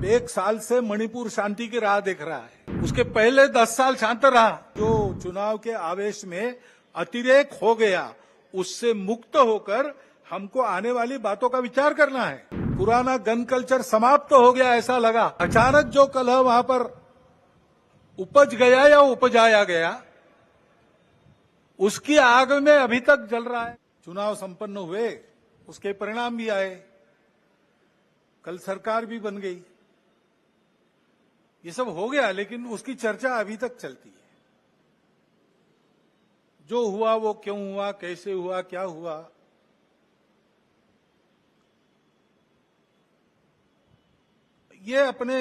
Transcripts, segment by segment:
1 साल से मणिपुर शांति की राह देख रहा है। उसके पहले 10 साल शांत रहा। जो चुनाव के आवेश में अतिरेक हो गया, उससे मुक्त होकर हमको आने वाली बातों का विचार करना है। पुराना गन कल्चर समाप्त हो गया ऐसा लगा। अचानक जो कलह वहां पर उपज गया या उपजाया गया, उसकी आग में अभी तक जल रहा है। चुनाव संपन्न हुए, उसके परिणाम भी आए, कल सरकार भी बन गई, ये सब हो गया, लेकिन उसकी चर्चा अभी तक चलती है। जो हुआ वो क्यों हुआ, कैसे हुआ, क्या हुआ, ये अपने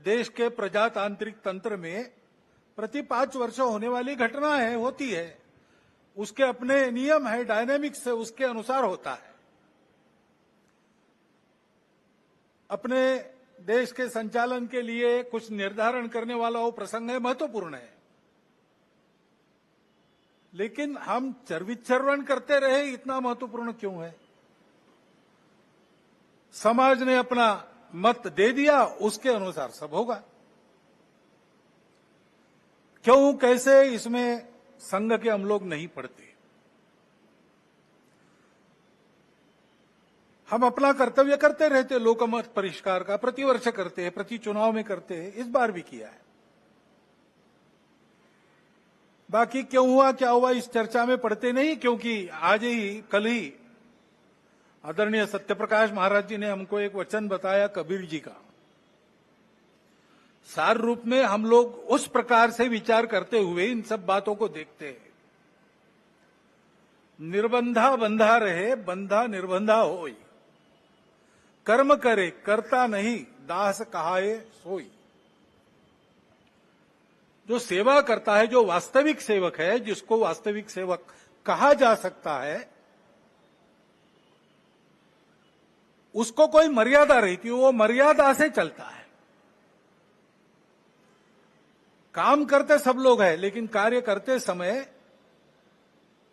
देश के प्रजातांत्रिक तंत्र में प्रति 5 वर्ष होने वाली घटना है, होती है। उसके अपने नियम है, डायनेमिक्स है, उसके अनुसार होता है। अपने देश के संचालन के लिए कुछ निर्धारण करने वाला वो प्रसंग है, महत्वपूर्ण है। लेकिन हम चर्विचर्वण करते रहे, इतना महत्वपूर्ण क्यों है? समाज ने अपना मत दे दिया, उसके अनुसार सब होगा। क्यों, कैसे, इसमें संघ के हम लोग नहीं पढ़ते। हम अपना कर्तव्य करते रहते, लोकमत परिष्कार का प्रतिवर्ष करते हैं, प्रति चुनाव में करते हैं, इस बार भी किया है। बाकी क्यों हुआ, क्या हुआ, इस चर्चा में पढ़ते नहीं, क्योंकि आज ही, कल ही आदरणीय सत्यप्रकाश महाराज जी ने हमको एक वचन बताया कबीर जी का। सार रूप में हम लोग उस प्रकार से विचार करते हुए इन सब बातों को देखते हैं। निर्बंधा बंधा रहे, बंधा निर्बंधा होई। कर्म करे करता नहीं, दास कहाए सोई। जो सेवा करता है, जो वास्तविक सेवक है, जिसको वास्तविक सेवक कहा जा सकता है, उसको कोई मर्यादा रहती है, वो मर्यादा से चलता है। काम करते सब लोग हैं, लेकिन कार्य करते समय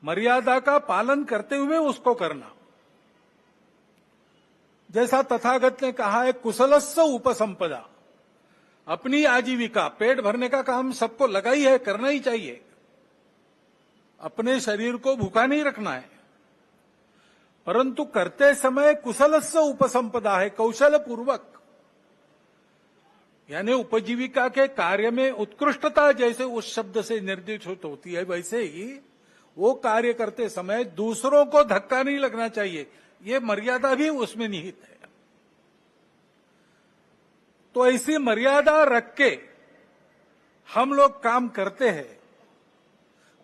मर्यादा का पालन करते हुए उसको करना। जैसा तथागत ने कहा है, कुशलस्स उपसंपदा। अपनी आजीविका, पेट भरने का काम सबको लगा ही है, करना ही चाहिए। अपने शरीर को भूखा नहीं रखना है, परंतु करते समय कुशलस्स उपसंपदा है, कौशल पूर्वक। यानी उपजीविका के कार्य में उत्कृष्टता जैसे उस शब्द से निर्देशित होती है, वैसे ही वो कार्य करते समय दूसरों को धक्का नहीं लगना चाहिए, ये मर्यादा भी उसमें निहित है। तो ऐसी मर्यादा रख के हम लोग काम करते हैं।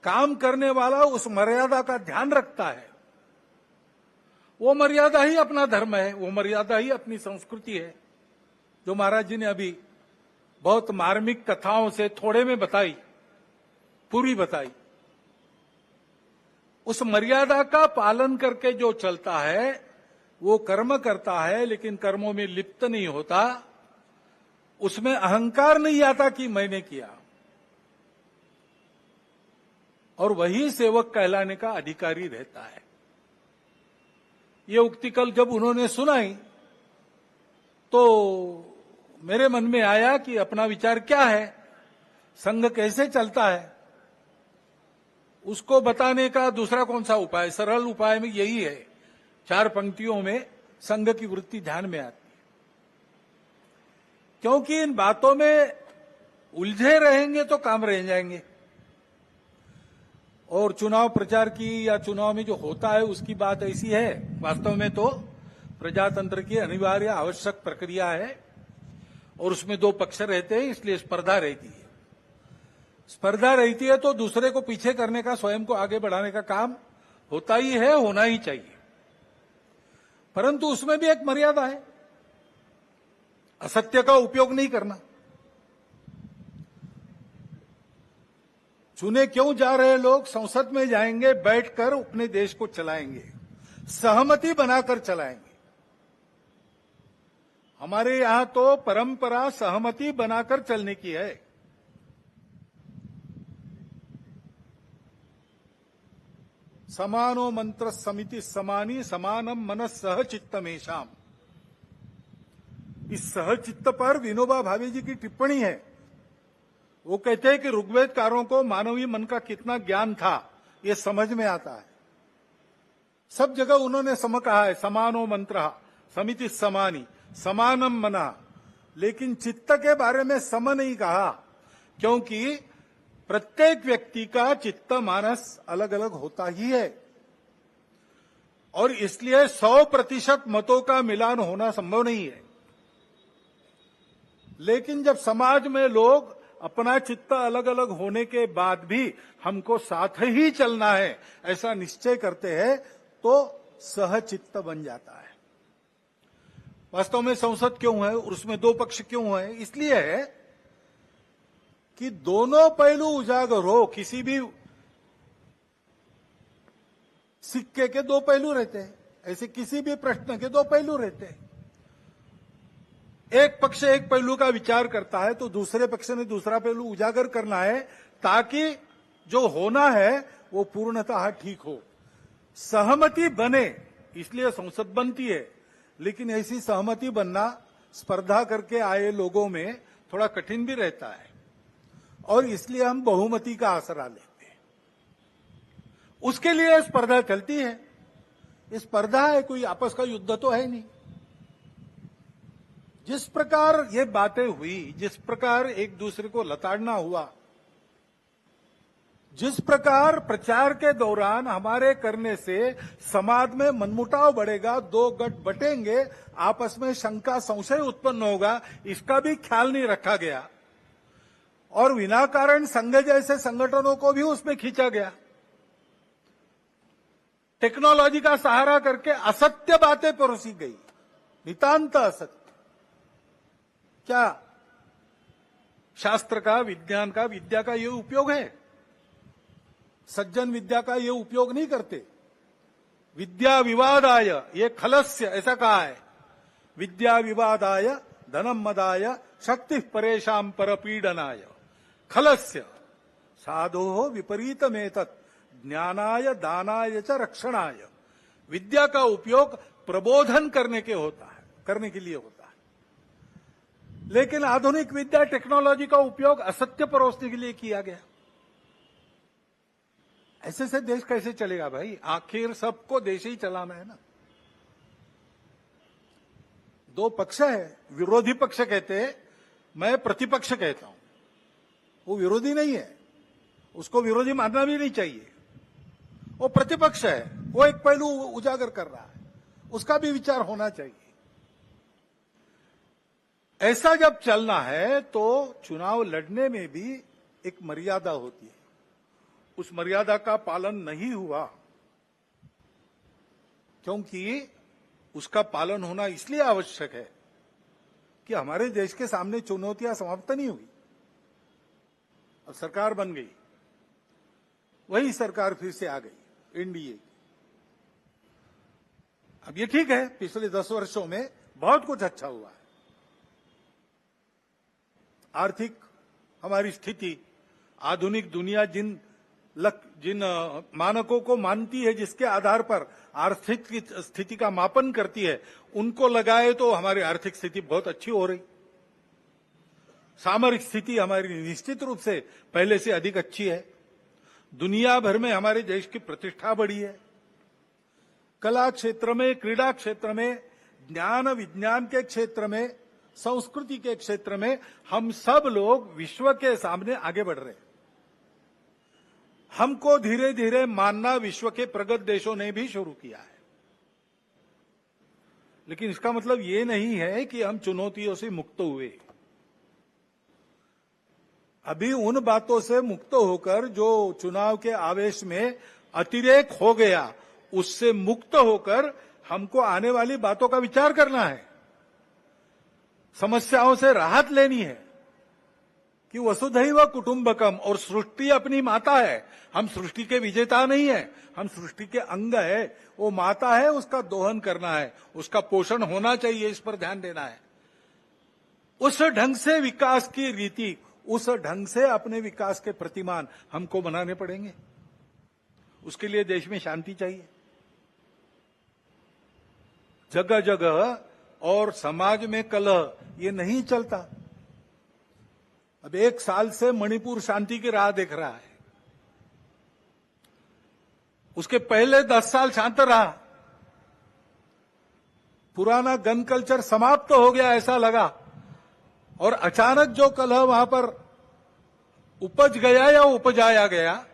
काम करने वाला उस मर्यादा का ध्यान रखता है। वो मर्यादा ही अपना धर्म है, वो मर्यादा ही अपनी संस्कृति है, जो महाराज जी ने अभी बहुत मार्मिक कथाओं से थोड़े में बताई, पूरी बताई। उस मर्यादा का पालन करके जो चलता है, वो कर्म करता है, लेकिन कर्मों में लिप्त नहीं होता। उसमें अहंकार नहीं आता कि मैंने किया, और वही सेवक कहलाने का अधिकारी रहता है। ये उक्ति कल जब उन्होंने सुनाई तो मेरे मन में आया कि अपना विचार क्या है, संघ कैसे चलता है, उसको बताने का दूसरा कौन सा उपाय। सरल उपाय में यही है, 4 पंक्तियों में संघ की वृत्ति ध्यान में आती है। क्योंकि इन बातों में उलझे रहेंगे तो काम रह जाएंगे। और चुनाव प्रचार की या चुनाव में जो होता है उसकी बात ऐसी है, वास्तव में तो प्रजातंत्र की अनिवार्य आवश्यक प्रक्रिया है, और उसमें 2 पक्ष रहते हैं, इसलिए स्पर्धा रहती है। स्पर्धा रहती है तो दूसरे को पीछे करने का, स्वयं को आगे बढ़ाने का काम होता ही है, होना ही चाहिए। परंतु उसमें भी एक मर्यादा है, असत्य का उपयोग नहीं करना। चुने क्यों जा रहे लोग, संसद में जाएंगे, बैठकर अपने देश को चलाएंगे, सहमति बनाकर चलाएंगे। हमारे यहां तो परंपरा सहमति बनाकर चलने की है। समानो मंत्र समिति समानी समानम मनस सह चित्तमेशाम। इस सहचित्त पर विनोबा भावे जी की टिप्पणी है। वो कहते हैं कि ऋग्वेदकारों को मानवीय मन का कितना ज्ञान था ये समझ में आता है। सब जगह उन्होंने सम कहा है, समानो मंत्र समिति समानी समानम मना, लेकिन चित्त के बारे में सम नहीं कहा, क्योंकि प्रत्येक व्यक्ति का चित्त मानस अलग अलग होता ही है और इसलिए 100% मतों का मिलान होना संभव नहीं है। लेकिन जब समाज में लोग अपना चित्त अलग अलग होने के बाद भी हमको साथ ही चलना है ऐसा निश्चय करते हैं तो सहचित्त बन जाता है। वास्तव में संसद क्यों है और उसमें दो पक्ष क्यों है? इसलिए है कि दोनों पहलू उजागर हो। किसी भी सिक्के के दो पहलू रहते हैं, ऐसे किसी भी प्रश्न के दो पहलू रहते हैं। एक पक्ष एक पहलू का विचार करता है तो दूसरे पक्ष ने दूसरा पहलू उजागर करना है ताकि जो होना है वो पूर्णतः ठीक हो, सहमति बने। इसलिए संसद बनती है, लेकिन ऐसी सहमति बनना स्पर्धा करके आए लोगों में थोड़ा कठिन भी रहता है और इसलिए हम बहुमति का आसरा लेते हैं। उसके लिए स्पर्धा चलती है। ये स्पर्धा है, कोई आपस का युद्ध तो है नहीं। जिस प्रकार ये बातें हुई, जिस प्रकार एक दूसरे को लताड़ना हुआ, जिस प्रकार प्रचार के दौरान हमारे करने से समाज में मनमुटाव बढ़ेगा, दो गठ बटेंगे, आपस में शंका संशय उत्पन्न होगा, इसका भी ख्याल नहीं रखा गया और विनाकारण संघ जैसे संगठनों को भी उसमें खींचा गया। टेक्नोलॉजी का सहारा करके असत्य बातें परोसी गई, नितांत असत्य। क्या शास्त्र का, विज्ञान का, विद्या का ये उपयोग है? सज्जन विद्या का ये उपयोग नहीं करते। विद्या विवादाय ये खलस्य, ऐसा कहा है। विद्या विवादाय धनम मदाय शक्ति परेशान परपीडनाय खलस्य साधो विपरीतमेतत् ज्ञानाय दानाय च रक्षणाय। विद्या का उपयोग प्रबोधन करने के लिए होता है, लेकिन आधुनिक विद्या टेक्नोलॉजी का उपयोग असत्य परोसने के लिए किया गया। ऐसे से देश कैसे चलेगा भाई? आखिर सबको देश ही चलाना है ना। दो पक्ष है, विरोधी पक्ष कहते हैं, मैं प्रतिपक्ष कहता हूं। वो विरोधी नहीं है, उसको विरोधी मानना भी नहीं चाहिए। वो प्रतिपक्ष है, वो एक पहलू उजागर कर रहा है, उसका भी विचार होना चाहिए। ऐसा जब चलना है तो चुनाव लड़ने में भी एक मर्यादा होती है। उस मर्यादा का पालन नहीं हुआ, क्योंकि उसका पालन होना इसलिए आवश्यक है कि हमारे देश के सामने चुनौतियां समाप्त नहीं हुई। अब सरकार बन गई, वही सरकार फिर से आ गई, एनडीए। अब ये ठीक है, पिछले 10 वर्षों में बहुत कुछ अच्छा हुआ है। आर्थिक हमारी स्थिति, आधुनिक दुनिया जिन मानकों को मानती है, जिसके आधार पर आर्थिक स्थिति का मापन करती है, उनको लगाए तो हमारी आर्थिक स्थिति बहुत अच्छी हो रही। सामरिक स्थिति हमारी निश्चित रूप से पहले से अधिक अच्छी है। दुनिया भर में हमारे देश की प्रतिष्ठा बढ़ी है। कला क्षेत्र में, क्रीड़ा क्षेत्र में, ज्ञान विज्ञान के क्षेत्र में, संस्कृति के क्षेत्र में हम सब लोग विश्व के सामने आगे बढ़ रहे हैं। हमको धीरे धीरे मानना विश्व के प्रगत देशों ने भी शुरू किया है। लेकिन इसका मतलब ये नहीं है कि हम चुनौतियों से मुक्त हुए। अभी उन बातों से मुक्त होकर जो चुनाव के आवेश में अतिरेक हो गया, उससे मुक्त होकर हमको आने वाली बातों का विचार करना है, समस्याओं से राहत लेनी है कि वसुधैव कुटुंबकम, और सृष्टि अपनी माता है। हम सृष्टि के विजेता नहीं है, हम सृष्टि के अंग है। वो माता है, उसका दोहन करना है, उसका पोषण होना चाहिए, इस पर ध्यान देना है। उस ढंग से विकास की रीति, उस ढंग से अपने विकास के प्रतिमान हमको बनाने पड़ेंगे। उसके लिए देश में शांति चाहिए। जगह जगह और समाज में कलह, ये नहीं चलता। अब 1 साल से मणिपुर शांति की राह देख रहा है, उसके पहले 10 साल शांत रहा, पुराना गन कल्चर समाप्त हो गया ऐसा लगा, और अचानक जो कलह वहां पर उपज गया या उपजाया गया,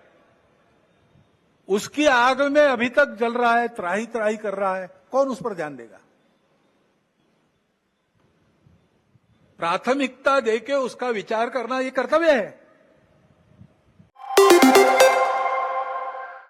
उसकी आग में अभी तक जल रहा है, त्राही त्राही कर रहा है। कौन उस पर ध्यान देगा? प्राथमिकता देके उसका विचार करना ये कर्तव्य है।